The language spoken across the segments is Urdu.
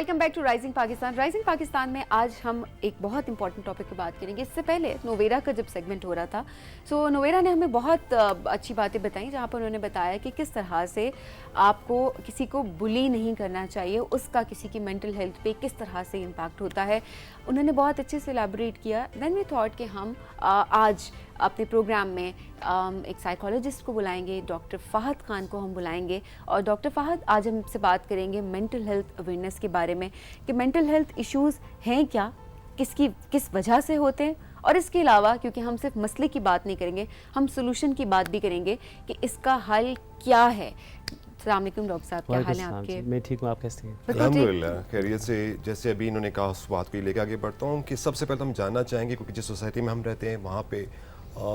Welcome back to rising Pakistan. Rising Pakistan میں آج ہم ایک بہت امپورٹنٹ ٹاپک کی بات کریں گے. اس سے پہلے نویرا کا جب سیگمنٹ ہو رہا تھا سو نویرا نے ہمیں بہت اچھی باتیں بتائیں جہاں پر انہوں نے بتایا کہ کس طرح سے آپ کو کسی کو بلی نہیں کرنا چاہیے, اس کا کسی کی مینٹل ہیلتھ پہ کس طرح سے امپیکٹ ہوتا ہے. انہوں نے بہت اچھے سے ایلیبوریٹ کیا. دین وی تھاٹ کہ ہم آج اپنے پروگرام میں ایک سائیکالوجسٹ کو بلائیں گے, ڈاکٹر فہد خان کو ہم بلائیں گے. اور ڈاکٹر فہد آج ہم سے بات کریں گے مینٹل ہیلتھ اویئرنیس کے بارے میں کہ مینٹل ہیلتھ ایشوز ہیں کیا, کس وجہ سے ہوتے ہیں, اور اس کے علاوہ کیونکہ ہم صرف مسئلے کی بات نہیں کریں گے, ہم سولوشن کی بات بھی کریں گے کہ اس کا حل کیا ہے. السلام علیکم ڈاکٹر صاحب, کیا حال ہے آپ کے؟ میں ٹھیک ہوں, آپ کیسے ہیں؟ الحمدللہ خیریت سے. جیسے ابھی انہوں نے کہا اس بات کو لے کے آگے بڑھتا ہوں کہ سب سے پہلے ہم جاننا چاہیں گے کیونکہ جس سوسائٹی میں ہم رہتے ہیں وہاں پہ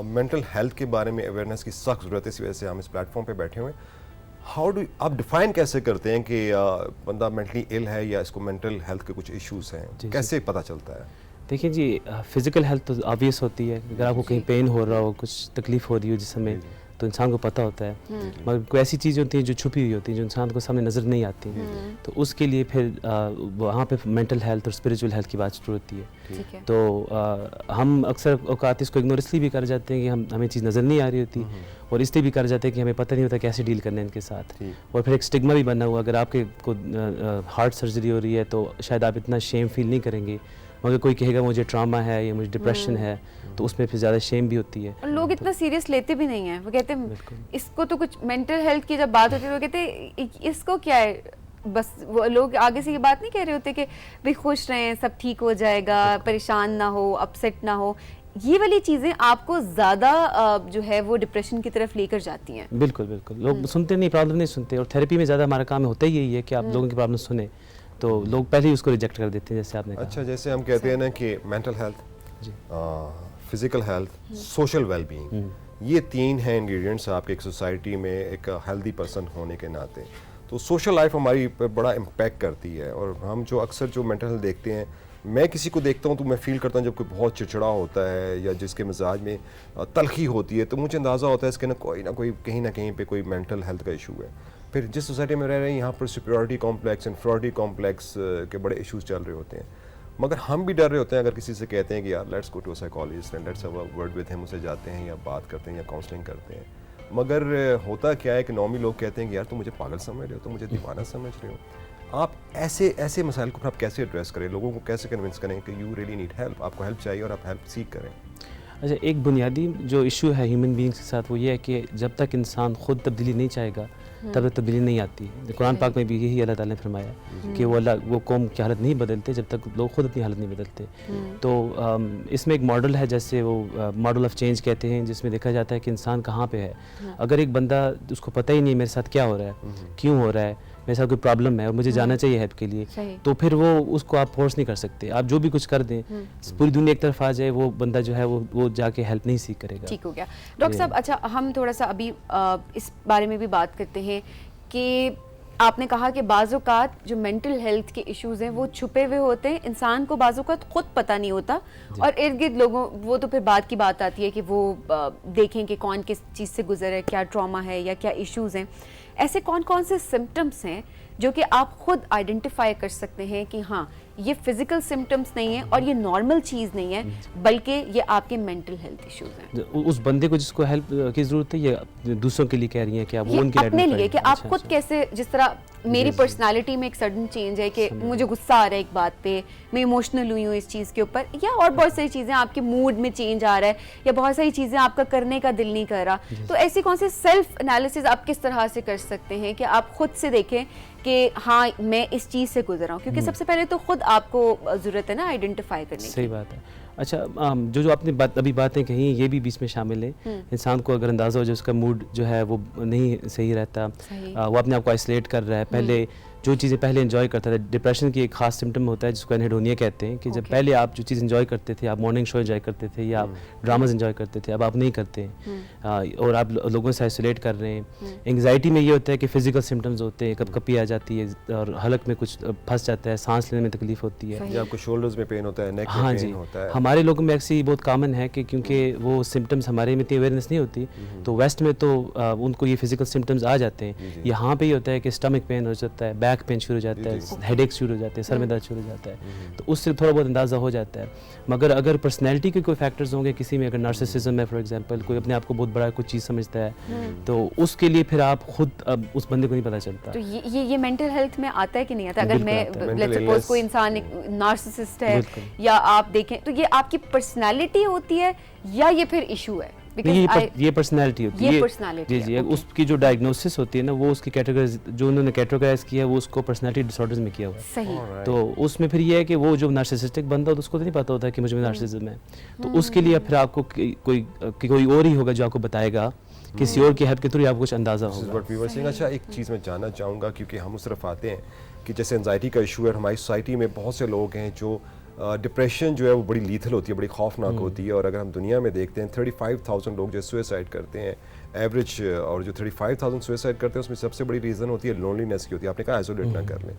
مینٹل ہیلتھ کے بارے میں اویئرنیس کی سخت ضرورت ہے. اس وجہ سے ہم اس پلیٹ فارم پہ بیٹھے ہوئے ہیں. ہاؤ ڈو آپ ڈیفائن کیسے کرتے ہیں کہ بندہ مینٹلی ال ہے یا اس کو مینٹل ہیلتھ کے کچھ ایشوز ہیں, کیسے پتہ چلتا ہے؟ دیکھیں جی, فزیکل ہیلتھ تو آبویس ہوتی ہے. اگر آپ کو کہیں پین ہو رہا ہو, کچھ تکلیف ہو رہی ہو جسم میں, تو انسان کو پتہ ہوتا ہے. مگر کوئی ایسی چیزیں ہوتی ہیں جو چھپی ہوئی ہوتی ہیں جو انسان کو سامنے نظر نہیں آتی, تو اس کے لیے پھر وہاں پہ مینٹل ہیلتھ اور اسپریچول ہیلتھ کی بات شروع ہوتی ہے. تو ہم اکثر اوقات اس کو اگنور اس لیے بھی کر جاتے ہیں کہ ہمیں چیز نظر نہیں آ رہی ہوتی, اور اس لیے بھی کر جاتے ہیں کہ ہمیں پتہ نہیں ہوتا کیسے ڈیل کرنا ہے ان کے ساتھ. اور پھر ایک اسٹگما بھی بنا ہوا, اگر آپ کے کو ہارٹ سرجری ہو رہی ہے تو شاید آپ اتنا شیم فیل نہیں کریں گے, مگر کوئی کہے گا مجھے ٹراما ہے یا مجھے ڈپریشن ہے, تو اس میں پھر زیادہ شیم بھی ہوتی ہے. اور لوگ اتنا سیریس لیتے بھی نہیں ہیں. وہ کہتے ہیں اس کو تو کچھ مینٹل ہیلتھ کی جب بات ہوتی ہے وہ کہتے ہیں اس کو کیا ہے, بس وہ لوگ آگے سے یہ بات نہیں کہہ رہے ہوتے کہ بھئی خوش رہیں, سب ٹھیک ہو جائے گا, پریشان نہ ہو, اپسیٹ نہ ہو. یہ والی چیزیں آپ کو زیادہ جو ہے وہ ڈپریشن کی طرف لے کر جاتی ہیں. بالکل بالکل, لوگ سنتے نہیں, پرابلم نہیں سنتے. اور تھیراپی میں زیادہ ہمارا کام ہوتا ہی یہی ہے کہ آپ لوگوں کی پرابلم سنیں, تو لوگ پہلے ہی اس کو ریجیکٹ کر دیتے ہیں جیسے آپ نے کہا. اچھا, جیسے ہم کہتے ہیں نا کہ mental health, physical health, social well being, یہ تین ہیں انگریڈینٹس آپ کے ایک سوسائٹی میں ایک ہیلدی پرسن ہونے کے ناطے. تو سوشل لائف ہماری پہ بڑا امپیکٹ کرتی ہے. اور ہم جو اکثر جو مینٹل ہیلتھ دیکھتے ہیں, میں کسی کو دیکھتا ہوں تو میں فیل کرتا ہوں جب کوئی بہت چڑچڑا ہوتا ہے یا جس کے مزاج میں تلخی ہوتی ہے, تو مجھے اندازہ ہوتا ہے اس کے نہ کوئی کہیں نہ کہیں پہ کوئی مینٹل ہیلتھ کا ایشو ہے. پھر جس سوسائٹی میں رہ رہے ہیں یہاں پر سپیورٹی کمپلیکس, انفیریٹی کمپلیکس کے بڑے ایشوز چل رہے ہوتے ہیں. مگر ہم بھی ڈر رہے ہوتے ہیں اگر کسی سے کہتے ہیں کہ یار let's go to psychologist and let's have a word with ہم, اسے جاتے ہیں یا بات کرتے ہیں یا کاؤنسلنگ کرتے ہیں. مگر ہوتا کیا ہے کہ نارملی لوگ کہتے ہیں کہ یار تم مجھے پاگل سمجھ رہے ہو, تم مجھے دیوانہ سمجھ رہے ہو. آپ ایسے مسائل کو آپ کیسے ایڈریس کریں, لوگوں کو کیسے کنونس کریں کہ یو ریلی نیڈ ہیلپ, آپ کو ہیلپ چاہیے اور آپ ہیلپ سیک کریں؟ اچھا, ایک بنیادی جو ایشو ہے ہیومن بینگس کے ساتھ وہ یہ ہے کہ جب تک انسان خود تبدیلی نہیں چاہے گا تب تک تبدیلی نہیں آتی. قرآن پاک میں بھی یہی اللہ تعالیٰ نے فرمایا کہ وہ قوم کی حالت نہیں بدلتے جب تک لوگ خود اپنی حالت نہیں بدلتے. تو اس میں ایک ماڈل ہے جیسے وہ ماڈل آف چینج کہتے ہیں, جس میں دیکھا جاتا ہے کہ انسان کہاں پہ ہے. اگر ایک بندہ اس کو پتہ ہی نہیں میرے ساتھ کیا ہو رہا ہے, کیوں ہو رہا ہے, میرے ساتھ کوئی پرابلم ہے اور مجھے جانا چاہیے ہیلپ کے لیے, تو پھر وہ اس کو آپ فورس نہیں کر سکتے. آپ جو بھی کچھ کر دیں, پوری دنیا ایک طرف آ جائے, وہ بندہ جو ہے وہ جا کے ہیلپ نہیں سیکھ کرے گا. ٹھیک ہو گیا ڈاکٹر صاحب. اچھا, ہم تھوڑا سا ابھی اس بارے میں بھی بات کرتے ہیں کہ آپ نے کہا کہ بعض اوقات جو مینٹل ہیلتھ کے ایشوز ہیں وہ چھپے ہوئے ہوتے ہیں, انسان کو بعض اوقات خود پتہ نہیں ہوتا, اور ارد گرد لوگوں وہ تو پھر بات کی بات آتی ہے کہ وہ دیکھیں کہ کون کس چیز سے گزر ہے, کیا ٹراما ہے یا کیا ایشوز ہیں. ایسے کون سے سمٹمس ہیں جو کہ آپ خود آئیڈینٹیفائی کر سکتے ہیں کہ ہاں یہ فزیکل سمٹمس نہیں ہیں اور یہ نارمل چیز نہیں ہے بلکہ یہ آپ کے مینٹل ہیلتھ ایشوز ہیں؟ اس بندے کو جس کو ہیلپ کی ضرورت ہے, یہ دوسروں کے لیے کہہ رہی ہیں کہ وہ ان کے اپنے لیے کہ آپ خود کیسے, جس طرح میری پرسنالٹی میں ایک سڈن چینج ہے کہ مجھے غصہ آ رہا ہے ایک بات پہ, میں ایموشنل ہوئی ہوں اس چیز کے اوپر, یا اور بہت ساری چیزیں آپ کے موڈ میں چینج آ رہا ہے, یا بہت ساری چیزیں آپ کا کرنے کا دل نہیں کر رہا. تو ایسی کون سے سیلف انالیسز آپ کس طرح سے کر سکتے ہیں کہ آپ خود سے دیکھیں کہ ہاں میں اس چیز سے گزر رہا ہوں؟ کیونکہ سب سے پہلے تو خود آپ کو ضرورت ہے نا آئیڈینٹیفائی کرنے کی. صحیح بات ہے. اچھا, جو آپ نے ابھی باتیں کہیں یہ بھی بیچ میں شامل ہیں. انسان کو اگر اندازہ ہو جائے اس کا موڈ جو ہے وہ نہیں صحیح رہتا, وہ اپنے آپ کو آئسولیٹ کر رہا ہے. پہلے جو چیزیں پہلے انجوائے کرتا تھا, ڈپریشن کی ایک خاص سمٹم ہوتا ہے جس کو انہیڈونیا کہتے ہیں, کہ جب پہلے آپ جو چیز انجوائے کرتے تھے, آپ مارننگ شو انجوائے کرتے تھے یا آپ ڈراماز انجوائے کرتے تھے, اب آپ نہیں کرتے اور آپ لوگوں سے آئسولیٹ کر رہے ہیں. انگزائٹی میں یہ ہوتا ہے کہ فزیکل سمٹمز ہوتے ہیں, کب کپی آ جاتی ہے اور حلق میں کچھ پھنس جاتا ہے, سانس لینے میں تکلیف ہوتی ہے, یا آپ کو شولڈرز میں پین ہوتا ہے, نیک میں پین ہوتا ہے. ہمارے لوگوں میں ایکچولی بہت کامن ہے کہ کیونکہ وہ سمٹمز ہمارے میں اتنی اویئرنیس نہیں ہوتی, تو ویسٹ میں تو ان کو یہ فزیکل سمٹمز آ جاتے ہیں. یہاں پہ یہ ہوتا ہے کہ اسٹمک پین ہو جاتا ہے, بیک پین شروع ہو جاتا ہے, ہیڈ ایک شروع ہو جاتے ہیں, سر میں درد شروع ہو جاتا ہے, تو اس سے تھوڑا بہت اندازہ ہو جاتا ہے. مگر اگر پرسنالٹی کے کوئی فیکٹرز ہوں گے کسی میں, اگر نارسسزم ہے فار ایگزامپل, کوئی اپنے آپ کو بہت بڑا کوئی چیز سمجھتا ہے, تو اس کے لیے پھر آپ خود اس بندے کو نہیں پتہ چلتا. تو یہ مینٹل ہیلتھ میں آتا ہے کہ نہیں آتا؟ اگر میں لیٹس سپوز کوئی انسان ایک نارسسسٹ ہے یا آپ دیکھیں تو یہ آپ کی پرسنالٹی ہوتی ہے یا یہ پھر ایشو ہے؟ یہ پرسنالٹی ہوتی ہے. جی جی, اس کی جو ڈائگنوسس ہوتی ہے نا, وہ اس کی کیٹیگرائز جو انہوں نے کیٹیگرائز کیا ہے وہ اس کو پرسنالٹی ڈس آرڈرز میں کیا ہوا ہے. صحیح. تو اس میں پھر یہ ہے کہ وہ جو نارسسسٹک بندہ ہوتا ہے اس کو تو نہیں پتہ ہوتا کہ مجھ میں نارسسزم ہے, تو اس کے لیے پھر آپ کو کوئی اور ہی ہوگا جو آپ کو بتائے گا, کسی اور کی ہیلپ کے تھرو آپ کو کچھ اندازہ ہوگا. اچھا, ایک چیز میں جاننا چاہوں گا کیونکہ ہم اس طرف آتے ہیں کہ جیسے انزائٹی کا ایشو ہے, ہماری سوسائٹی میں بہت سے لوگ ہیں جو ڈپریشن جو ہے وہ بڑی لیتھل ہوتی ہے, بڑی خوفناک ہوتی ہے, اور اگر ہم دنیا میں دیکھتے ہیں 35,000 لوگ جو سوئسائڈ کرتے ہیں ایوریج, اور جو 35,000 سوئسائڈ کرتے ہیں اس میں سب سے بڑی ریزن ہوتی ہے لونلینس کی ہوتی ہے. آپ نے کہا آئسولیٹ نہ کر لیں,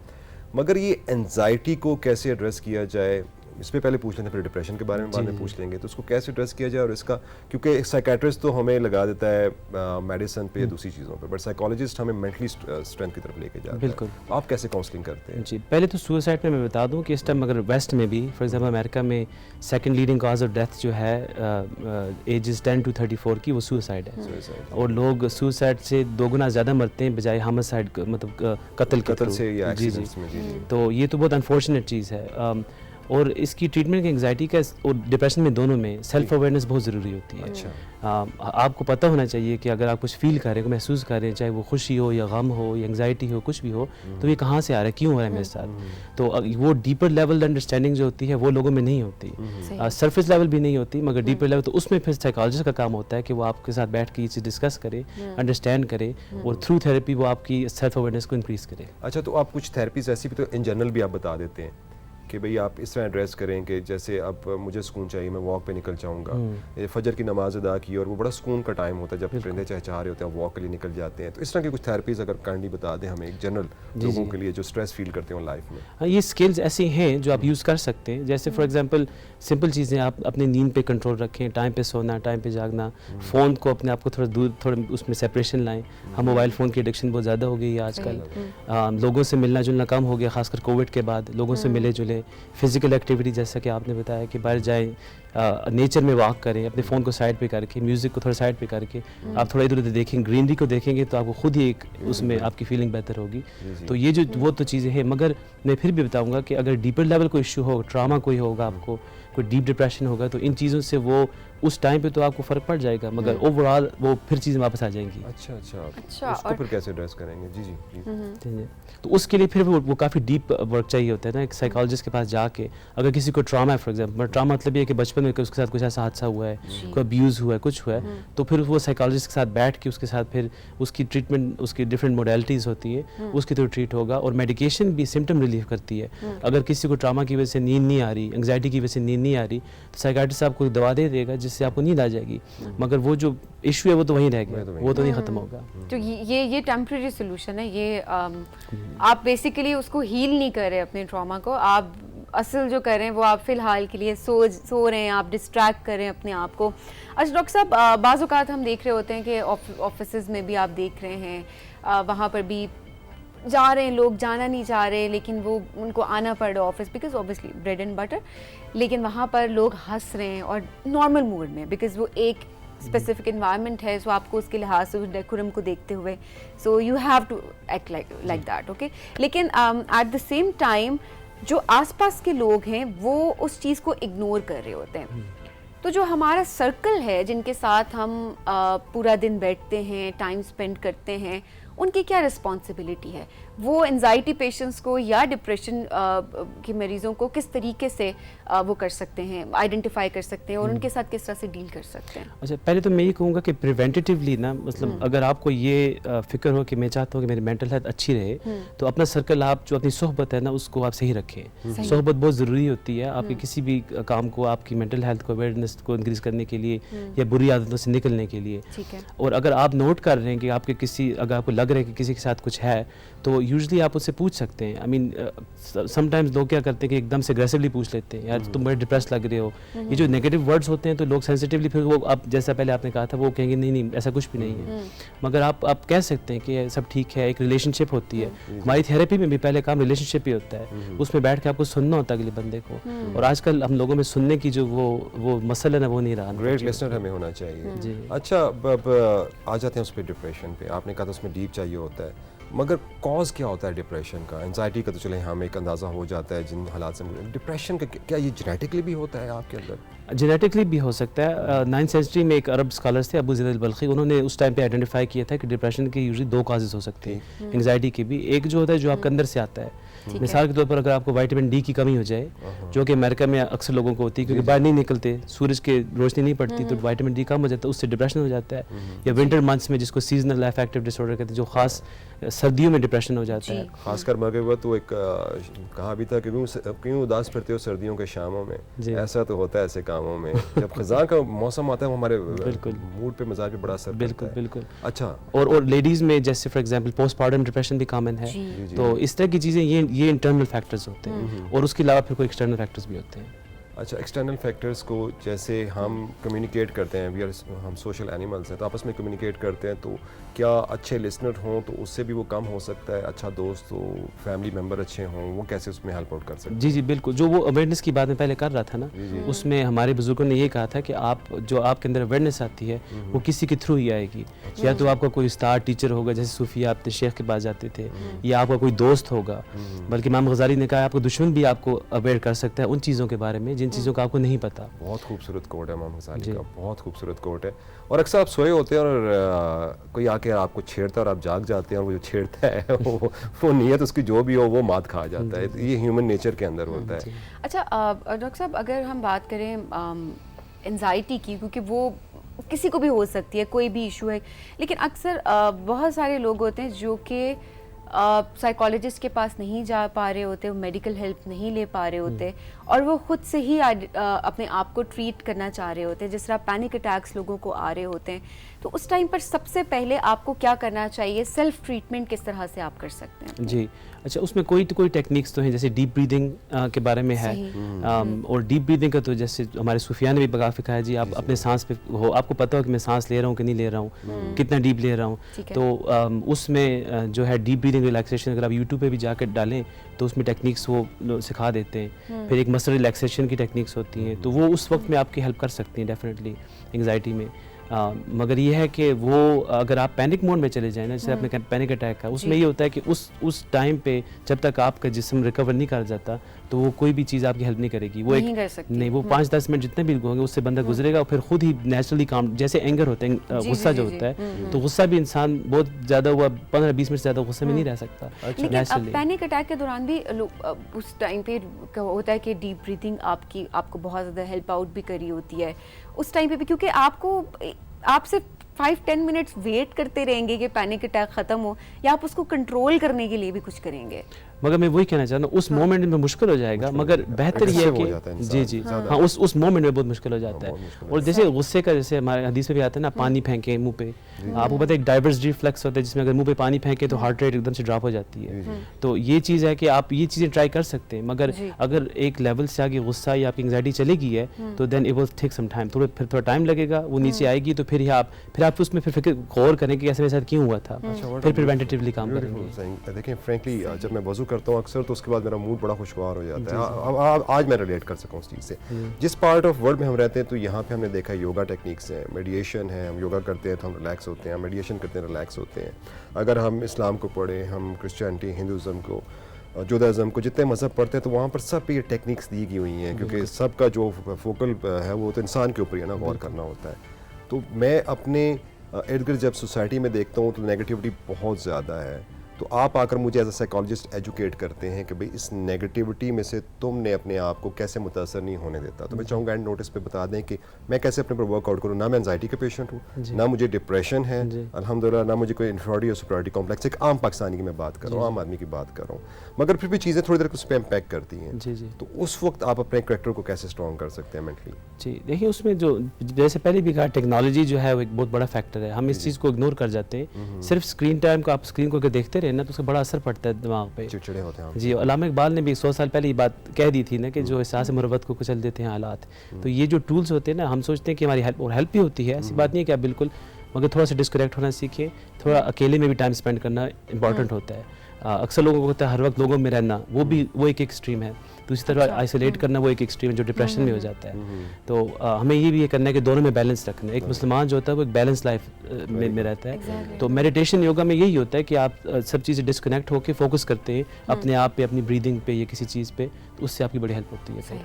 مگر یہ انزائٹی کو کیسے ایڈریس کیا جائے, اس پہ پہلے پوچھ لیں, پھر ڈپریشن کے بارے میں بعد میں پوچھ لیں گے, تو اس کو کیسے ایڈریس کیا جائے, اور اس کا کیونکہ ایک سائیکیٹرسٹ تو ہمیں لگا دیتا ہے میڈیسن پہ یا دوسری چیزوں پہ, بٹ سائیکالوجسٹ ہمیں مینٹلی اسٹرینتھ کی طرف لے کے جاتا ہے. بالکل. آپ کیسے کاؤنسلنگ کرتے ہیں؟ جی, پہلے تو سوسائڈ میں بتا دوں کہ اس ٹائم اگر ویسٹ میں بھی فار ایگزامپل امریکہ میں second leading cause of death جو ہے ایجز 10 to 34 کی, وہ سوسائڈ ہے, اور لوگ سوسائڈ سے 2 گنا زیادہ مرتے ہیں بجائے ہامسائڈ, مطلب قتل سے. جی جی, تو یہ تو بہت انفارچونیٹ چیز ہے. اور اس کی ٹریٹمنٹ انگزائٹی کا اور ڈپریشن میں دونوں میں سیلف اویئرنیس بہت ضروری ہوتی ہے. آپ کو پتہ ہونا چاہیے کہ اگر آپ کچھ فیل کر رہے ہیں, محسوس کر رہے ہیں, چاہے وہ خوشی ہو یا غم ہو یا انگزائٹی ہو, کچھ بھی ہو, تو یہ کہاں سے آ رہا ہے, کیوں ہو رہا ہے میرے ساتھ. تو وہ ڈیپر لیول انڈرسٹینڈنگ جو ہوتی ہے وہ لوگوں میں نہیں ہوتی, سرفیس لیول بھی نہیں ہوتی, مگر ڈیپر لیول, تو اس میں پھر سائیکالوجسٹ کا کام ہوتا ہے کہ وہ آپ کے ساتھ بیٹھ کے یہ چیز ڈسکس کرے, انڈرسٹینڈ کرے, اور تھرو تھیراپی وہ آپ کی سیلف اویئرنیس کو انکریز کرے. اچھا, تو آپ کچھ تھیراپیز ایسی بھی تو ان جنرل بھی آپ بتا دیتے ہیں کہ بھئی آپ اس طرح ایڈریس کریں کہ جیسے اب مجھے سکون چاہیے, میں واک پہ نکل جاؤں گا, فجر کی نماز ادا کی اور وہ بڑا سکون کا ٹائم ہوتا ہے جب پرندے چہچہا رہے ہوتے ہیں, واک کے لیے نکل جاتے ہیں, تو اس طرح کی کچھ تھیراپیز اگر کائنڈلی بتا دیں ہمیں ایک جنرل لوگوں کے لیے جو اسٹریس فیل کرتے ہیں لائف میں. ہاں, یہ سکلز ایسی ہیں جو آپ یوز کر سکتے ہیں, جیسے فار ایگزامپل سمپل چیزیں, آپ اپنے نیند پہ کنٹرول رکھیں, ٹائم پہ سونا, ٹائم پہ جاگنا, فون کو اپنے آپ کو تھوڑا دور, تھوڑا اس میں سیپریشن لائیں. ہم موبائل فون کی ایڈکشن بہت زیادہ ہو گئی ہے آج کل, لوگوں سے ملنا جلنا کم ہو گیا, خاص کر کووڈ کے بعد لوگوں سے ملے جلے, فزیکل ایکٹیویٹی جیسا کہ آپ نے بتایا کہ باہر جائیں, نیچر میں واک کریں, اپنے فون کو سائڈ پہ کر کے, میوزک کو تھوڑا سائڈ پہ کر کے آپ تھوڑا ادھر ادھر دیکھیں, گرینری کو دیکھیں گے تو آپ کو خود ہی ایک اس میں آپ کی فیلنگ بہتر ہوگی. تو یہ جو وہ تو چیزیں ہیں, مگر میں پھر بھی بتاؤں گا کہ اگر ڈیپر لیول کوئی ایشو ہو, ٹراما کوئی ہوگا, آپ کو کوئی ڈیپ ڈپریشن ہوگا, تو ان چیزوں سے وہ اس ٹائم پہ تو آپ کو فرق پڑ جائے گا, مگر اوور آل وہ پھر چیزیں واپس آ جائیں گی. اچھا, اس کو پھر کیسے ایڈریس کریں گے؟ جی جی, تو اس کے لیے پھر وہ کافی ڈیپ ورک چاہیے ہوتا ہے نا, ایک سائیکالوجسٹ کے پاس جا کے. اگر کسی کو ٹراما ہے فار ایگزامپل, ٹراما مطلب یہ کہ بچپن میں اس کے ساتھ کچھ ایسا حادثہ ہوا ہے, کوئی ابیوز ہوا ہے, کچھ ہوا ہے, تو پھر وہ سائیکالوجسٹ کے ساتھ بیٹھ کے اس کے ساتھ پھر اس کی ٹریٹمنٹ, اس کی ڈفرینٹ موڈیلٹیز ہوتی ہے, اس کے تھرو ٹریٹ ہوگا. اور میڈیکیشن بھی سمٹم ریلیف کرتی ہے. اگر کسی کو ٹراما کی وجہ سے نیند نہیں آ رہی, انگزائٹی کی وجہ سے نیند نہیں آ رہی, تو سائیکاٹرسٹ آپ کو دوا دے دے گا جس سے آپ کو نیند آ جائے گی, مگر وہ جو ایشو ہے وہ تو وہیں رہ گیا, وہ تو نہیں ختم ہوگا. تو یہ ٹیمپریری سولوشن ہے, یہ آپ بیسیکلی اس کو ہیل نہیں کر رہے اپنے ٹراما کو, آپ اصل جو کر رہے ہیں وہ آپ فی الحال کے لیے سو رہے ہیں, آپ ڈسٹریکٹ کر رہے ہیں اپنے آپ کو. اچھا ڈاکٹر صاحب, بعض اوقات ہم دیکھ رہے ہوتے ہیں کہ آفیسز میں بھی آپ دیکھ رہے ہیں, وہاں پر بھی جا رہے ہیں لوگ, جانا نہیں چاہ رہے لیکن وہ ان کو آنا پڑ رہا ہے office, because obviously bread and butter, لیکن وہاں پر لوگ ہنس رہے ہیں اور نارمل موڈ میں, بیکاز وہ ایک اسپیسیفک انوائرمنٹ ہے, سو آپ کو اس کے لحاظ سے اس ڈیکورم کو دیکھتے ہوئے, so you have to act like that, okay. لیکن ایٹ دا سیم ٹائم جو آس پاس کے لوگ ہیں وہ اس چیز کو اگنور کر رہے ہوتے ہیں. تو جو ہمارا سرکل ہے, جن کے ساتھ ہم پورا دن بیٹھتے ہیں, ٹائم اسپینڈ کرتے ہیں, ان کی کیا رسپانسبلٹی ہے؟ وہ انزائٹی پیشنٹس کو یا ڈپریشن کے مریضوں کو کس طریقے سے وہ کر سکتے ہیں, آئیڈینٹیفائی کر سکتے ہیں, اور ان کے ساتھ کس طرح سے ڈیل کر سکتے ہیں؟ اچھا, پہلے تو میں یہ کہوں گا کہ پریونٹیولی نا, مطلب اگر آپ کو یہ فکر ہو کہ میں چاہتا ہوں کہ میری مینٹل ہیلتھ اچھی رہے, تو اپنا سرکل, آپ جو اپنی صحبت ہے نا اس کو آپ صحیح رکھیں. صحبت بہت ضروری ہوتی ہے آپ کے کسی بھی کام کو, آپ کی مینٹل ہیلتھ کو, اویئرنیس کو انکریز کرنے کے لیے یا بری عادتوں سے نکلنے کے لیے. اور اگر آپ نوٹ کر رہے ہیں کہ آپ کے کسی, اگر آپ کو لگ رہا ہے کہ کسی کے ساتھ کچھ ہے, تو یوزلی آپ اس سے پوچھ سکتے ہیں. آئی مین سم ٹائمز لوگ کیا کرتے ہیں کہ ایک دم سے اگریسولی پوچھ لیتے ہیں, یار تم بڑے ڈپریس لگ رہے ہو. یہ جو نیگیٹو ورڈز ہوتے ہیں تو لوگ سینسیٹیولی پھر وہ آپ جیسا پہلے آپ نے کہا تھا وہ کہیں گے نہیں ایسا کچھ بھی نہیں ہے. مگر آپ کہہ سکتے ہیں کہ سب ٹھیک ہے, ایک ریلیشن شپ ہوتی ہے. ہماری تھیراپی میں بھی پہلے کام ریلیشن شپ ہی ہوتا ہے, اس میں بیٹھ کے آپ کو سننا ہوتا ہے اگلے بندے کو. اور آج کل ہم لوگوں میں سننے کی جو وہ مسئلہ ہے نا وہ نہیں رہا. گریٹ لسنر ہمیں ہونا چاہیے. جی اچھا اب آ جاتے ہیں اس پہ ڈپریشن پہ. آپ نے کہا تھا اس میں ڈیپ چاہیے ہوتا ہے, مگر کاز کیا ہوتا ہے ڈپریشن کا؟ انزائٹی کا تو چلے ہمیں ایک اندازہ ہو جاتا ہے جن حالات سے. ڈپریشن کا کیا یہ جینیٹکلی بھی ہوتا ہے آپ کے اندر؟ جینیٹکلی بھی ہو سکتا ہے. 9th سینچری میں ایک عرب اسکالرس تھے ابو زید البلخی, انہوں نے اس ٹائم پہ آئیڈینٹیفائی کیا تھا کہ ڈپریشن کے یوزلی 2 کازز ہو سکتے ہیں انگزائٹی کے بھی. ایک جو ہوتا ہے جو آپ کے اندر سے آتا ہے, مثال کے طور پر اگر آپ کو وائٹامن ڈی کی کمی ہو جائے, جو کہ امریکہ میں اکثر لوگوں کو ہوتی ہے کیونکہ باہر نہیں نکلتے, سورج کی روشنی نہیں پڑتی, تو وائٹامن ڈی کم ہو جاتا ہے, اس سے ڈپریشن ہو جاتا ہے. یا ونٹر منتھس میں جس کو سیزنل افیکٹو ڈس آرڈر کہتے ہیں, جو خاص سردیوں میں ڈپریشن ہو جاتا ہے. خاص کر مگر وہ تو ایک کہا بھی تھا کہ کیوں اداس پھرتے ہو سردیوں کے شاموں میں. ایسا تو ہوتا ہے ایسے کاموں میں, جب خزاں کا موسم آتا ہے وہ ہمارے موڈ پہ مزاج پہ بڑا اثر کرتا ہے. بالکل. اچھا, اور لیڈیز میں جیسے for example post partum depression بھی کامن ہے. تو اس طرح کی چیزیں یہ انٹرنل فیکٹرز ہوتے ہیں, اور اس کے علاوہ پھر کوئی ایکسٹرنل فیکٹرز بھی ہوتے ہیں. اچھا, ایکسٹرنل فیکٹرز کو جیسے ہم کمیونیکیٹ کرتے ہیں, ہم سوشل اینیملز ہیں تو آپس میں کمیونیکیٹ کرتے ہیں, تو کیا اچھے لسنر ہوں تو اس سے بھی وہ کم ہو سکتا ہے؟ اچھا دوست ہو, فیملی ممبر اچھے ہوں, وہ کیسے اس میں ہیلپ آؤٹ کر سکتے ہیں؟ جی بالکل. جو وہ اویئرنیس کی بات میں پہلے کر رہا تھا نا, اس میں ہمارے بزرگوں نے یہ کہا تھا کہ آپ کے اندر اویئرنیس آتی ہے وہ کسی کے تھرو ہی آئے گی. یا تو آپ کا کوئی استاد ٹیچر ہوگا, جیسے صوفیہ آپ نے شیخ کے پاس جاتے تھے, یا آپ کا کوئی دوست ہوگا. بلکہ امام غزالی نے کہا آپ کا دشمن بھی آپ کو اویئر کر سکتا ہے ان چیزوں کے بارے میں جن چیزوں کا آپ کو نہیں پتا. بہت خوبصورت کوٹ ہے امام غزالی کا, بہت خوبصورت کوٹ ہے. اور اکثر آپ سوئے ہوتے ہیں اور کوئی آ کے آپ کو چھیڑتا ہے اور آپ جاگ جاتے ہیں, اور وہ جو چھیڑتا ہے وہ نیت اس کی جو بھی ہو وہ مات کھا جاتا ہے. یہ ہیومن نیچر کے اندر ہوتا ہے. اچھا ڈاکٹر صاحب, اگر ہم بات کریں انزائٹی کی, کیونکہ وہ کسی کو بھی ہو سکتی ہے, کوئی بھی ایشو ہے, لیکن اکثر بہت سارے لوگ ہوتے ہیں جو کہ سائیکالوجسٹ کے پاس نہیں جا پا رہے ہوتے, میڈیکل ہیلپ نہیں لے پا رہے ہوتے, اور وہ خود سے ہی اپنے آپ کو ٹریٹ کرنا چاہ رہے ہوتے ہیں. جس طرح پینک اٹیکس لوگوں کو آ رہے ہوتے ہیں, تو اس ٹائم پر سب سے پہلے آپ کو کیا کرنا چاہیے؟ سیلف ٹریٹمنٹ کس طرح سے آپ کر سکتے ہیں؟ جی اچھا, اس میں کوئی ٹیکنیکس تو ہیں, جیسے ڈیپ بریدنگ کے بارے میں ہے. اور ڈیپ بریدنگ کا تو جیسے ہمارے صوفیہ نے بھی بغاف کہا ہے, جی آپ اپنے سانس پہ ہو, آپ کو پتہ ہو کہ میں سانس لے رہا ہوں کہ نہیں لے رہا ہوں, کتنا ڈیپ لے رہا ہوں. تو اس میں جو ہے ڈیپ بریدنگ ریلیکسیشن, اگر آپ یوٹیوب پہ بھی جا کر ڈالیں تو اس میں ٹیکنیکس وہ سکھا دیتے ہیں. پھر ایک مسل ریلیکسیشن کی ٹیکنیکس ہوتی ہیں, تو وہ اس وقت میں آپ کی ہیلپ کر سکتی ہیں ڈیفینیٹلی انگزائٹی میں. مگر یہ ہے کہ وہ اگر آپ پینک موڈ میں چلے جائیں نا, جیسے آپ نے کہا پینک اٹیک کا, اس میں یہ ہوتا ہے کہ اس ٹائم پہ جب تک آپ کا جسم ریکور نہیں کر جاتا تو وہ کوئی بھی چیز آپ کی ہیلپ نہیں کرے گی. وہ نہیں, وہ 5-10 منٹ جتنے بھی ہوں گے اس سے بندہ گزرے گا, اور پھر خود ہی نیچرلی کام, جیسے اینگر ہوتا ہے, غصہ جو ہوتا ہے, تو غصہ بھی انسان بہت زیادہ ہوا 15-20 منٹ سے زیادہ غصے میں نہیں رہ سکتا. لیکن پینک اٹیک کے دوران بھی اس ٹائم پہ ہوتا ہے کہ ڈیپ بریتھنگ آپ کو بہت زیادہ ہیلپ آؤٹ بھی کری ہوتی ہے اس ٹائم پہ بھی, کیونکہ آپ سے 5-10 منٹس ویٹ کرتے رہیں گے کہ پینک اٹیک ختم ہو, یا آپ اس کو کنٹرول کرنے کے لیے بھی کچھ کریں گے؟ مگر میں وہی کہنا چاہتا ہوں, اس مومنٹ میں مشکل ہو جائے گا, مگر بہتر یہ ہے کہ جی ہاں اس مومنٹ میں بہت مشکل ہو جاتا ہے. اور جیسے غصے کا, جیسے ہمارے حدیث میں بھی آتا ہے نا, پانی پھینکیں منہ پہ, آپ کو پتہ ہے ایک ڈائیورس ریفلیکس ہوتا ہے جس میں اگر منہ پہ پانی پھینکیں تو ہارٹ ریٹ ایک دم سے ڈراپ ہو جاتی ہے. تو یہ چیز ہے کہ آپ یہ چیزیں ٹرائی کر سکتے ہیں, مگر اگر ایک لیول سے آگے غصہ یا آپ کی انگزائٹی چلے گئی ہے تو then it will take some time, تھوڑا ٹائم لگے گا, وہ نیچے آئے گی, تو پھر آپ اس میں پھر غور کریں کہ ایسے میرے ساتھ کیوں ہوا تھا, پھر پریونٹیولی کام کریں گے. دیکھیں فرینکلی جب میں وضو کرتا ہوں اکثر تو اس کے بعد میرا موڈ بڑا خوشگوار ہو جاتا ہے. آج میں ریلیٹ کر سکوں اس چیز سے. جس پارٹ آف ورلڈ میں ہم رہتے ہیں تو یہاں پہ ہم نے دیکھا یوگا ٹیکنیکس ہیں, میڈیشن ہے, ہم یوگا کرتے ہیں تو ہم ریلیکس ہوتے ہیں, میڈیشن کرتے ہیں ریلیکس ہوتے ہیں. اگر ہم اسلام کو پڑھیں, ہم کرسچینٹی, ہندوازم کو, جودازم کو, جتنے مذہب پڑھتے ہیں تو وہاں پر سب پہ یہ ٹیکنیکس دی گئی ہوئی ہیں, کیونکہ سب کا جو فوکل ہے وہ تو انسان کے اوپر ہی ہے نا, غور کرنا ہوتا ہے. تو میں اپنے ارد گرد جب سوسائٹی میں دیکھتا ہوں تو نیگیٹیوٹی بہت زیادہ ہے. تو آپ آ کر مجھے ایز اے سائیکالوجسٹ ایجوکیٹ کرتے ہیں کہ بھئی اس نیگیٹیوٹی میں سے تم نے اپنے آپ کو کیسے متاثر نہیں ہونے دیتا. تو میں چاہوں گا اینڈ نوٹس پہ بتا دیں کہ میں کیسے اپنے پر ورک آؤٹ کروں. نہ میں انزائٹی کا پیشنٹ ہوں, نہ مجھے ڈپریشن ہے الحمدللہ, نہ مجھے کوئی انفیریٹی اور سپیریورٹی کمپلیکس, ایک عام پاکستانی کی میں بات کر رہا ہوں, عام آدمی کی بات کر رہا ہوں, مگر پھر بھی چیزیں تھوڑی دیر اس پہ امپیکٹ کرتی ہیں. تو اس وقت آپ اپنے کریکٹر کو کیسے اسٹرانگ کر سکتے ہیں مینٹلی؟ جی دیکھیے, اس میں جو جیسے پہلے بھی کہا ٹیکنالوجی جو ہے وہ ایک بہت بڑا فیکٹر ہے. ہم اس چیز کو اگنور کر جاتے ہیں. صرف اسکرین ٹائم کو آپ اسکرین کو دیکھتے رہے ہیں نا تو اس کا بڑا اثر پڑتا ہے دماغ پہ. چڑچڑے ہوتے ہیں جی, علامہ اقبال نے بھی 100 سال پہلے یہ بات کہہ دی تھی نا کہ جو احساس مروت کو کچل دیتے ہیں حالات. تو یہ جو ٹولز ہوتے ہیں نا, ہم سوچتے ہیں کہ ہماری ہیلپ, اور ہیلپ بھی ہوتی ہے, ایسی بات نہیں ہے کہ آپ بالکل, مگر تھوڑا سا ڈسکنیکٹ ہونا سیکھیں, تھوڑا اکیلے میں بھی ٹائم اسپینڈ کرنا امپورٹنٹ ہوتا ہے. اکثر لوگوں کو ہوتا ہے ہر وقت لوگوں میں رہنا, وہ ایک ایکسٹریم ہے. دوسری طرف آئسولیٹ کرنا وہ ایک ایکسٹریم ہے جو ڈپریشن میں ہو جاتا ہے. تو ہمیں یہ بھی یہ کرنا ہے کہ دونوں میں بیلنس رکھنا ہے. ایک مسلمان جو ہوتا ہے وہ ایک بیلنس لائف میں رہتا ہے. تو میڈیٹیشن یوگا میں یہی ہوتا ہے کہ آپ سب چیزیں ڈسکنیکٹ ہو کے فوکس کرتے ہیں اپنے آپ پہ, اپنی بریدنگ پہ یا کسی چیز پہ, تو اس سے آپ کی بڑی ہیلپ ہوتی ہے.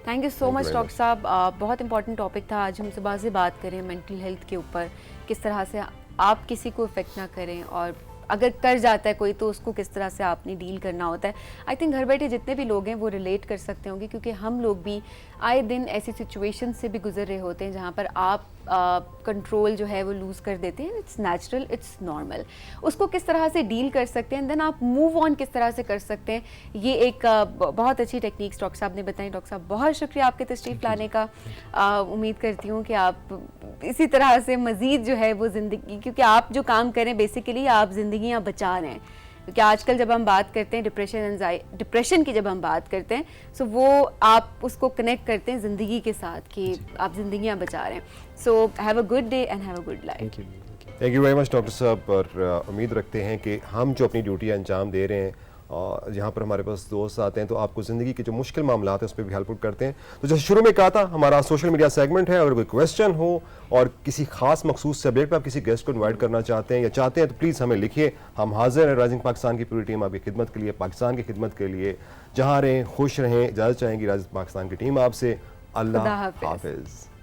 Thank you so much doctor صاحب. بہت امپورٹنٹ ٹاپک تھا آج. ہم صبح سے بات کریں مینٹل ہیلتھ کے اوپر, کس طرح سے آپ کسی کو افیکٹ نہ کریں, اور اگر کر جاتا ہے کوئی تو اس کو کس طرح سے آپ نے ڈیل کرنا ہوتا ہے. آئی تھنک گھر بیٹھے جتنے بھی لوگ ہیں وہ ریلیٹ کر سکتے ہوں گے, کیونکہ ہم لوگ بھی آئے دن ایسی سچویشن سے بھی گزر رہے ہوتے ہیں جہاں پر آپ کنٹرول جو ہے وہ لوز کر دیتے ہیں. It's natural, it's normal. اس کو کس طرح سے ڈیل کر سکتے ہیں, دین آپ موو آن کس طرح سے کر سکتے ہیں, یہ ایک بہت اچھی ٹیکنیکس ڈاکٹر صاحب نے بتائیں. ڈاکٹر صاحب بہت شکریہ آپ کے تشریف لانے کا. امید کرتی ہوں کہ آپ اسی طرح سے مزید جو ہے وہ زندگی, کیونکہ آپ جو کام کریں بیسیکلی آپ زندگیاں بچا رہے ہیں. کیونکہ آج کل جب ہم بات کرتے ہیں ڈپریشن کی, جب ہم بات کرتے ہیں سو وہ آپ اس کو کنیکٹ کرتے ہیں زندگی کے ساتھ کہ آپ زندگیاں بچا رہے ہیں. So have a good day and have a good life. Thank you very much doctor صاحب. اور امید رکھتے ہیں کہ ہم جو اپنی ڈیوٹی انجام دے رہے ہیں, جہاں پر ہمارے پاس دوست آتے ہیں تو آپ کو زندگی کے جو مشکل معاملات ہیں اس پہ بھی ہیلپ کرتے ہیں. تو جیسے شروع میں کہا تھا, ہمارا سوشل میڈیا سیگمنٹ ہے. اگر کوئی کویسچن ہو اور کسی خاص مخصوص سبجیکٹ پہ آپ کسی گیسٹ کو انوائٹ کرنا چاہتے ہیں یا چاہتے ہیں تو پلیز ہمیں لکھیے. ہم حاضر ہیں رائزنگ پاکستان کی پوری ٹیم آپ کی خدمت کے لیے, پاکستان کی خدمت کے لیے. جہاں رہیں خوش رہیں. اجازت چاہیں گی رائزنگ پاکستان کی ٹیم آپ سے. اللہ حافظ.